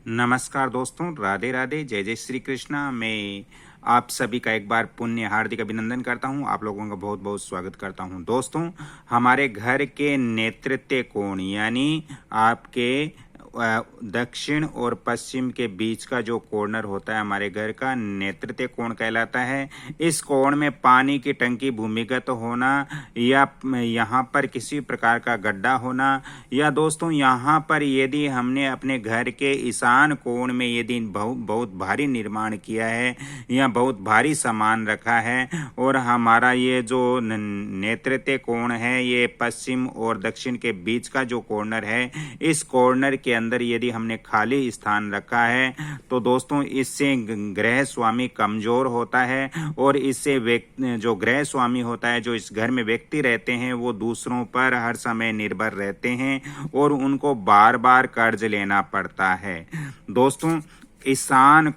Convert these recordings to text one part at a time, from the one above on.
नमस्कार दोस्तों, राधे राधे, जय जय श्री कृष्णा। मैं आप सभी का एक बार पुण्य हार्दिक अभिनंदन करता हूं। आप लोगों का बहुत बहुत स्वागत करता हूं। दोस्तों, हमारे घर के नेतृत्व कोण यानी आपके दक्षिण और पश्चिम के बीच का जो कॉर्नर होता है हमारे घर का नेतृत्व कोण कहलाता है। इस कोण में पानी की टंकी भूमिगत होना या यहाँ पर किसी प्रकार का गड्ढा होना, या दोस्तों यहाँ पर यदि हमने अपने घर के ईशान कोण में यदि बहुत भारी निर्माण किया है या बहुत भारी सामान रखा है और हमारा ये जो नेतृत्व कोण है ये पश्चिम और दक्षिण के बीच का जो कॉर्नर है, इस कॉर्नर के अंदर यदि हमने खाली स्थान रखा है तो दोस्तों इससे ग्रह स्वामी कमजोर होता है और इससे जो ग्रह स्वामी होता है, जो इस घर में व्यक्ति रहते हैं, वो दूसरों पर हर समय निर्भर रहते हैं और उनको बार बार कर्ज लेना पड़ता है। दोस्तों, ईशान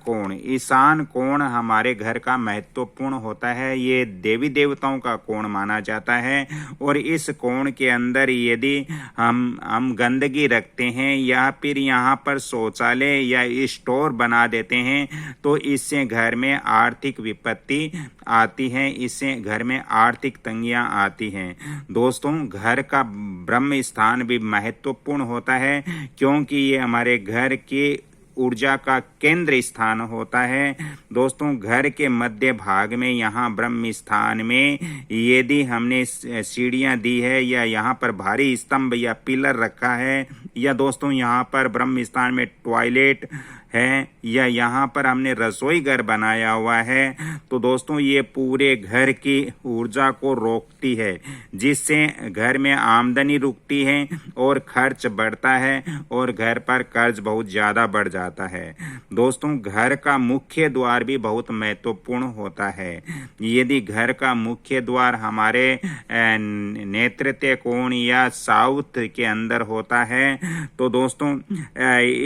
कोण हमारे घर का महत्वपूर्ण होता है। ये देवी देवताओं का कोण माना जाता है और इस कोण के अंदर यदि हम गंदगी रखते हैं या फिर यहाँ पर शौचालय या स्टोर बना देते हैं तो इससे घर में आर्थिक विपत्ति आती है, इससे घर में आर्थिक तंगियां आती हैं। दोस्तों, घर का ब्रह्म स्थान भी महत्वपूर्ण होता है क्योंकि ये हमारे घर की ऊर्जा का केंद्र स्थान होता है। दोस्तों, घर के मध्य भाग में यहाँ ब्रह्म स्थान में यदि हमने सीढ़ियाँ दी है या यहाँ पर भारी स्तंभ या पिलर रखा है या दोस्तों यहाँ पर ब्रह्म स्थान में टॉयलेट है या यहाँ पर हमने रसोई घर बनाया हुआ है तो दोस्तों ये पूरे घर की ऊर्जा को रोकती है, जिससे घर में आमदनी रुकती है और खर्च बढ़ता है और घर पर कर्ज बहुत ज़्यादा बढ़ जाता है। दोस्तों, घर का मुख्य द्वार भी बहुत महत्वपूर्ण होता है। यदि घर का मुख्य द्वार हमारे नेतृत्व कोण या साउथ के अंदर होता है तो दोस्तों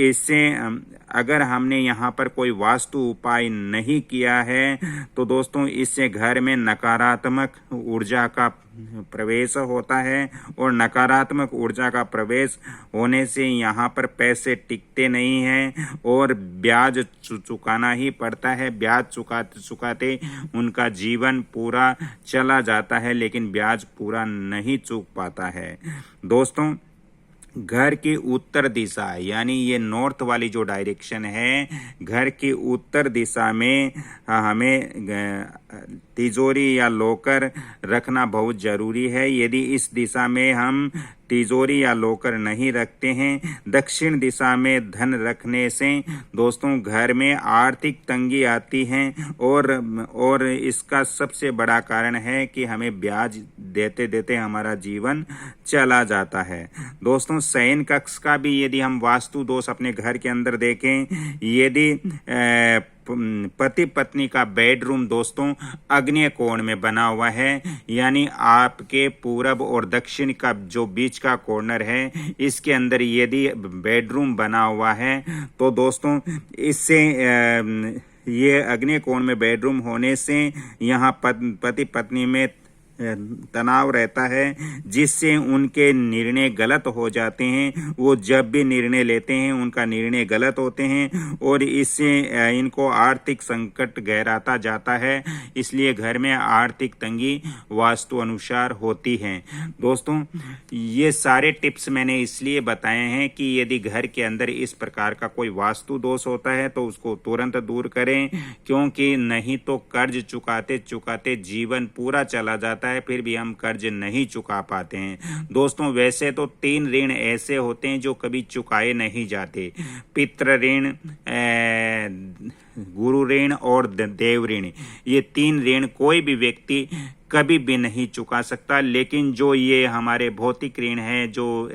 इससे अगर हमने यहाँ पर कोई वास्तु उपाय नहीं किया है तो दोस्तों इससे घर में नकारात्मक ऊर्जा का प्रवेश होता है और नकारात्मक ऊर्जा का प्रवेश होने से यहाँ पर पैसे टिकते नहीं हैं और ब्याज चुकाना ही पड़ता है। ब्याज चुकाते चुकाते उनका जीवन पूरा चला जाता है लेकिन ब्याज पूरा नहीं चुक पाता है। दोस्तों, घर की उत्तर दिशा यानी ये नॉर्थ वाली जो डायरेक्शन है, घर की उत्तर दिशा में हमें तिजोरी या लॉकर रखना बहुत जरूरी है। यदि इस दिशा में हम तिजोरी या लॉकर नहीं रखते हैं, दक्षिण दिशा में धन रखने से दोस्तों घर में आर्थिक तंगी आती है और इसका सबसे बड़ा कारण है कि हमें ब्याज देते देते हमारा जीवन चला जाता है। दोस्तों, शयन कक्ष का भी यदि हम वास्तु दोष अपने घर के अंदर देखें, यदि पति पत्नी का बेडरूम दोस्तों आग्नेय कोण में बना हुआ है यानी आपके पूरब और दक्षिण का जो बीच का कॉर्नर है, इसके अंदर यदि बेडरूम बना हुआ है तो दोस्तों इससे ये आग्नेय कोण में बेडरूम होने से यहाँ पति पत्नी में तनाव रहता है, जिससे उनके निर्णय गलत हो जाते हैं। वो जब भी निर्णय लेते हैं उनका निर्णय गलत होते हैं और इससे इनको आर्थिक संकट गहराता जाता है। इसलिए घर में आर्थिक तंगी वास्तु अनुसार होती है। दोस्तों, ये सारे टिप्स मैंने इसलिए बताए हैं कि यदि घर के अंदर इस प्रकार का कोई वास्तु दोष होता है तो उसको तुरंत दूर करें, क्योंकि नहीं तो कर्ज चुकाते चुकाते जीवन पूरा चला जाता है, फिर भी हम कर्ज नहीं चुका पाते हैं। दोस्तों, वैसे तो 3 ऋण ऐसे होते हैं जो कभी चुकाए नहीं जाते: पितृ ऋण, गुरु ऋण और देव ऋण। ये 3 ऋण कोई भी व्यक्ति कभी भी नहीं चुका सकता, लेकिन जो ये हमारे भौतिक ऋण है, जो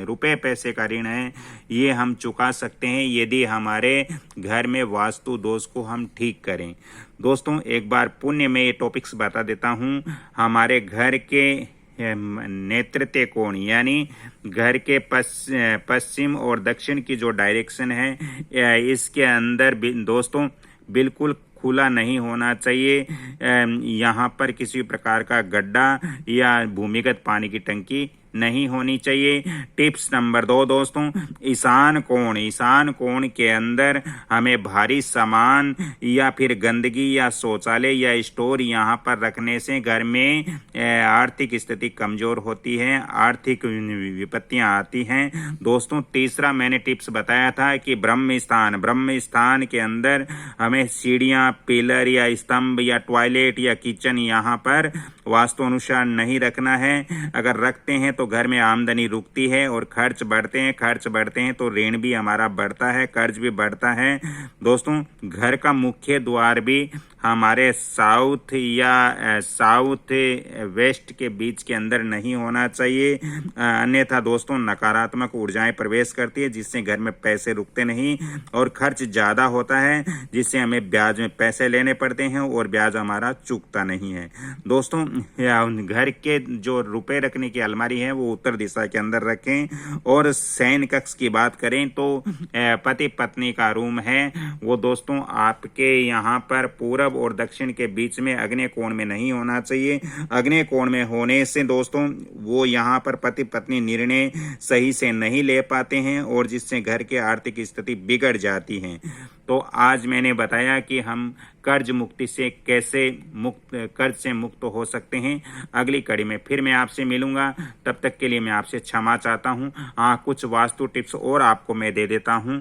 रुपए पैसे का ऋण है, ये हम चुका सकते हैं यदि हमारे घर में वास्तु दोष को हम ठीक करें। दोस्तों, एक बार पुण्य में ये टॉपिक्स बता देता हूँ। हमारे घर के नेतृत्व कोण यानी घर के पश्चिम और दक्षिण की जो डायरेक्शन है, इसके अंदर दोस्तों बिल्कुल खुला नहीं होना चाहिए। यहाँ पर किसी प्रकार का गड्ढा या भूमिगत पानी की टंकी नहीं होनी चाहिए। टिप्स नंबर 2 दोस्तों, ईशान कोण के अंदर हमें भारी सामान या फिर गंदगी या शौचालय या स्टोर यहाँ पर रखने से घर में आर्थिक स्थिति कमजोर होती है, आर्थिक विपत्तियां आती हैं। दोस्तों तीसरा मैंने टिप्स बताया था कि ब्रह्म स्थान के अंदर हमें सीढ़ियां, पिलर या स्तंभ या टॉयलेट या किचन यहाँ पर वास्तु अनुसार नहीं रखना है। अगर रखते हैं तो घर में आमदनी रुकती है और खर्च बढ़ते हैं तो ऋण भी हमारा बढ़ता है, कर्ज भी बढ़ता है। दोस्तों घर का मुख्य द्वार भी हमारे साउथ वेस्ट के बीच के अंदर नहीं होना चाहिए, अन्यथा दोस्तों नकारात्मक ऊर्जाएं प्रवेश करती है, जिससे घर में पैसे रुकते नहीं और खर्च ज्यादा होता है, जिससे हमें ब्याज में पैसे लेने पड़ते हैं और ब्याज हमारा चूकता नहीं है। दोस्तों घर के जो रुपए रखने की अलमारी है वो उत्तर दिशा के अंदर रखें। और शयन कक्ष की बात करें तो पति पत्नी का रूम है वो दोस्तों आपके यहाँ पर पूरब और दक्षिण के बीच में आग्नेय कोण में नहीं होना चाहिए। आग्नेय कोण में होने से दोस्तों वो यहाँ पर पति पत्नी निर्णय सही से नहीं ले पाते हैं और जिससे घर की आर्थिक स्थिति बिगड़ जाती है। तो आज मैंने बताया कि हम कर्ज से मुक्त हो सकते हैं। अगली कड़ी में फिर मैं आपसे मिलूंगा, तब तक के लिए मैं आपसे क्षमा चाहता हूं। कुछ वास्तु टिप्स और आपको मैं दे देता हूं।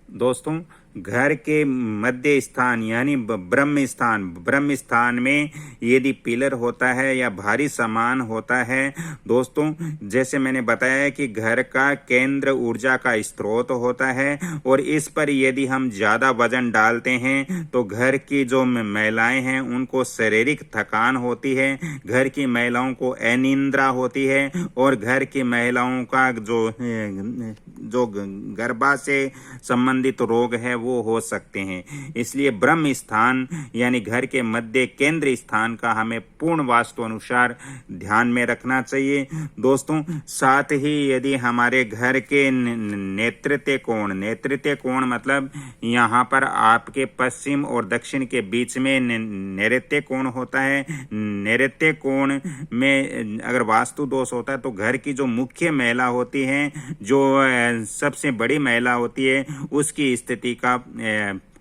दोस्तों घर के मध्य स्थान यानी ब्रह्म स्थान में यदि पिलर होता है या भारी सामान होता है, दोस्तों जैसे मैंने बताया कि घर का केंद्र ऊर्जा का स्रोत होता है और इस पर यदि हम ज्यादा वजन डालते हैं तो घर की जो महिलाएं हैं उनको शारीरिक थकान होती है, घर की महिलाओं को अनिद्रा होती है और घर की महिलाओं का जो गर्भा से संबंधित रोग है वो हो सकते हैं। इसलिए ब्रह्म स्थान यानी घर के मध्य केंद्र स्थान का हमें पूर्ण वास्तु अनुसार ध्यान में रखना चाहिए। दोस्तों साथ ही यदि हमारे घर के नेतृत्व कोण मतलब यहाँ पर आपके पश्चिम और दक्षिण के बीच में नैऋत्य कोण होता है। नैऋत्य कोण में अगर वास्तु दोष होता है तो घर की जो मुख्य महिला होती है, जो सबसे बड़ी महिला होती है, उसकी स्थिति का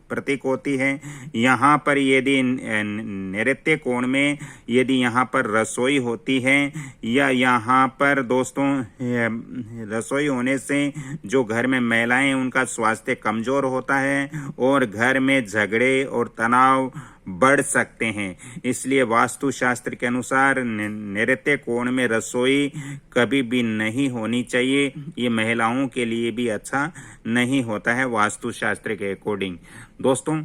प्रतीक होती है। यहाँ पर यदि नैऋत्य कोण में यदि यहाँ पर रसोई होती है या यहाँ पर दोस्तों रसोई होने से जो घर में महिलाएं उनका स्वास्थ्य कमजोर होता है और घर में झगड़े और तनाव बढ़ सकते हैं। इसलिए वास्तु शास्त्र के अनुसार नैऋत्य कोण में रसोई कभी भी नहीं होनी चाहिए। ये महिलाओं के लिए भी अच्छा नहीं होता है वास्तु शास्त्र के अकॉर्डिंग। दोस्तों